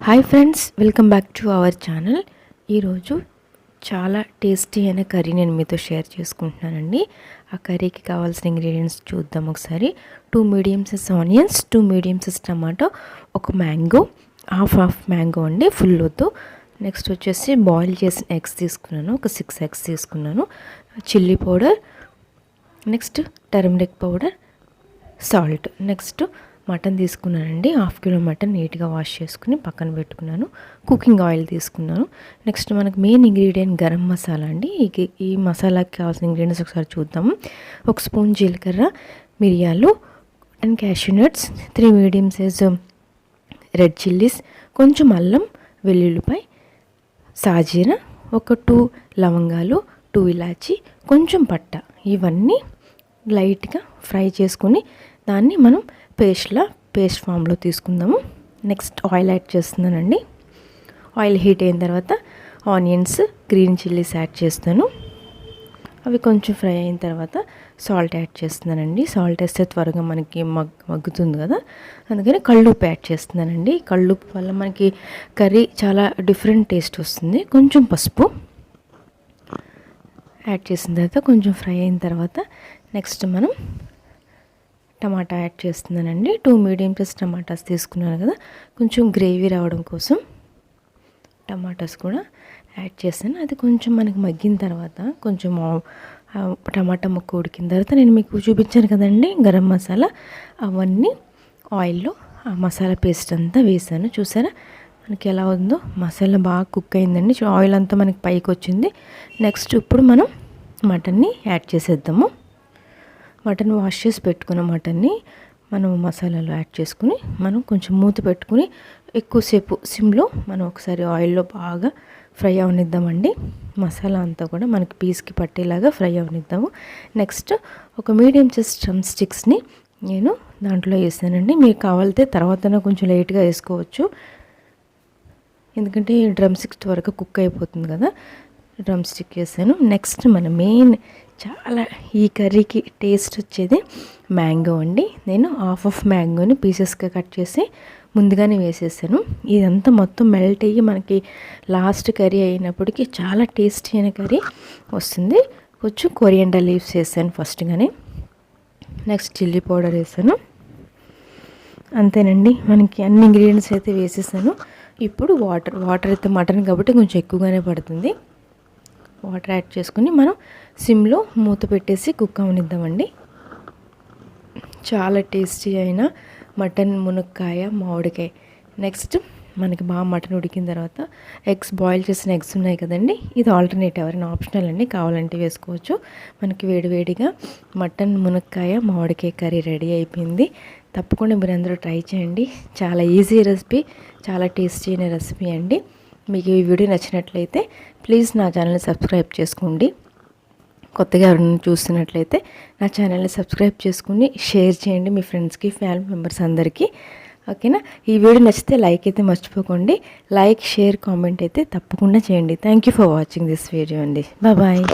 Hi friends, welcome back to our channel. ఈరోజు చాలా tasty అయిన కర్రీ నేను మీతో షేర్ చేసుకుంటున్నానండి. ఆ కర్రీకి కావాల్సిన ఇంగ్రీడియంట్స్ చూద్దాం ఒకసారి. 2 medium size onions, 2 medium size tomato, ఒక మ్యాంగో, హాఫ్ మ్యాంగో అండి, ఫుల్ వద్దు. నెక్స్ట్ వచ్చేసి బాయిల్ చేసిన ఎగ్స్ తీసుకున్నాను, ఒక 6 ఎగ్స్ తీసుకున్నాను. Chilli powder, next turmeric powder, salt. Next mutton తీసుకున్నానండి, 1/2 కిలో మటన్ నీట్గా వాష్ చేసుకుని పక్కన పెట్టుకున్నాను. కుకింగ్ ఆయిల్ తీసుకున్నాను. నెక్స్ట్ మనకు మెయిన్ ఇంగ్రీడియంట్ గరం మసాలా అండి. ఈ మసాలాకి కావాల్సిన ఇంగ్రీడియంట్స్ ఒకసారి చూద్దాము. 1 స్పూన్ జీలకర్ర, మిరియాలు, 10 cashew nuts, 3 medium size red chillies, కొంచెం అల్లం, వెల్లుల్లిపాయ, సాజీర, ఒక 2 లవంగాలు, 2 ఇలాచి, కొంచెం పట్ట. ఇవన్నీ లైట్గా ఫ్రై చేసుకుని దాన్ని మనం పేస్ట్ ఫామ్లో తీసుకుందాము. నెక్స్ట్ ఆయిల్ యాడ్ చేస్తున్నానండి. ఆయిల్ హీట్ అయిన తర్వాత ఆనియన్స్, గ్రీన్ చిల్లీస్ యాడ్ చేస్తాను. అవి కొంచెం ఫ్రై అయిన తర్వాత సాల్ట్ యాడ్ చేస్తున్నానండి. సాల్ట్ వేస్తే త్వరగా మనకి మగ్గుతుంది కదా, అందుకని కళ్ళుప్పు యాడ్ చేస్తున్నానండి. కళ్ళుప్పు వల్ల మనకి కర్రీ చాలా డిఫరెంట్ టేస్ట్ వస్తుంది. కొంచెం పసుపు యాడ్ చేసిన తర్వాత కొంచెం ఫ్రై అయిన తర్వాత నెక్స్ట్ మనం టమాటా యాడ్ చేస్తున్నానండి. 2 మీడియం సైజ్ టమాటాస్ తీసుకున్నాను కదా, కొంచెం గ్రేవీ రావడం కోసం టమాటాస్ కూడా యాడ్ చేస్తాను. అది కొంచెం మనకి మగ్గిన తర్వాత కొంచెం టమాటా ముక్క ఉడికిన తర్వాత నేను మీకు చూపించాను కదండి గరం మసాలా, అవన్నీ ఆయిల్లో ఆ మసాలా పేస్ట్ అంతా వేసాను. చూసారా మనకి ఎలా ఉందో, మసాలా బాగా కుక్ అయిందండి. ఆయిల్ అంతా మనకి పైకి వచ్చింది. నెక్స్ట్ ఇప్పుడు మనం మటన్ని యాడ్ చేసేద్దాము. మటన్ వాష్ చేసి పెట్టుకున్న మటన్ని మనం మసాలాలో యాడ్ చేసుకుని మనం కొంచెం మూత పెట్టుకుని ఎక్కువసేపు సిమ్లో మనం ఒకసారి ఆయిల్లో బాగా ఫ్రై అవనిద్దామండి. మసాలా అంతా కూడా మనకి పీస్కి పట్టేలాగా ఫ్రై అవనిద్దాము. నెక్స్ట్ ఒక మీడియం సైజ్ డ్రమ్ స్టిక్స్ని నేను దాంట్లో వేసానండి. మీకు కావాలితే తర్వాత కొంచెం లైట్గా వేసుకోవచ్చు, ఎందుకంటే డ్రమ్ స్టిక్స్ త్వరగా కుక్ అయిపోతుంది కదా. డ్రమ్ స్టిక్ వేసాను. నెక్స్ట్ మన మెయిన్ చాలా ఈ కర్రీకి టేస్ట్ వచ్చేది మ్యాంగో అండి. నేను హాఫ్ మ్యాంగోని పీసెస్గా కట్ చేసి ముందుగానే వేసేసాను. ఇదంతా మొత్తం మెల్ట్ అయ్యి మనకి లాస్ట్ కర్రీ అయినప్పటికీ చాలా టేస్టీ అయిన కర్రీ వస్తుంది. కొంచెం కొరియాండర్ లీవ్స్ వేసాను ఫస్ట్గానే. నెక్స్ట్ చిల్లీ పౌడర్ వేసాను. అంతేనండి, మనకి అన్ని ఇంగ్రీడియంట్స్ అయితే వేసేసాను. ఇప్పుడు వాటర్ అయితే మటన్ కాబట్టి కొంచెం ఎక్కువగానే పడుతుంది. వాటర్ యాడ్ చేసుకుని మనం సిమ్లో మూత పెట్టేసి కుక్ అవనిద్దామండి. చాలా టేస్టీ అయిన మటన్ మునక్కాయ మామిడికాయ. నెక్స్ట్ మనకి బాగా మటన్ ఉడికిన తర్వాత ఎగ్స్, బాయిల్ చేసిన ఎగ్స్ ఉన్నాయి కదండి, ఇది ఆల్టర్నేట్ ఎవరైనా ఆప్షనల్ అండి, కావాలంటే వేసుకోవచ్చు. మనకి వేడివేడిగా మటన్ మునక్కాయ మామిడికాయ కర్రీ రెడీ అయిపోయింది. తప్పకుండా మీరు అందరూ ట్రై చేయండి. చాలా ఈజీ రెసిపీ, చాలా టేస్టీ అయిన రెసిపీ అండి. మీకు ఈ వీడియో నచ్చినట్లయితే ప్లీజ్ నా ఛానల్ని సబ్స్క్రైబ్ చేసుకోండి. కొత్తగా ఎవరైనా చూస్తున్నట్లయితే నా ఛానల్ని సబ్స్క్రైబ్ చేసుకుని షేర్ చేయండి మీ ఫ్రెండ్స్కి, ఫ్యామిలీ మెంబర్స్ అందరికీ. ఓకేనా? ఈ వీడియో నచ్చితే లైక్ అయితే మర్చిపోకండి. లైక్, షేర్, కామెంట్ అయితే తప్పకుండా చేయండి. Thank you for watching this video అండి. బాయ్.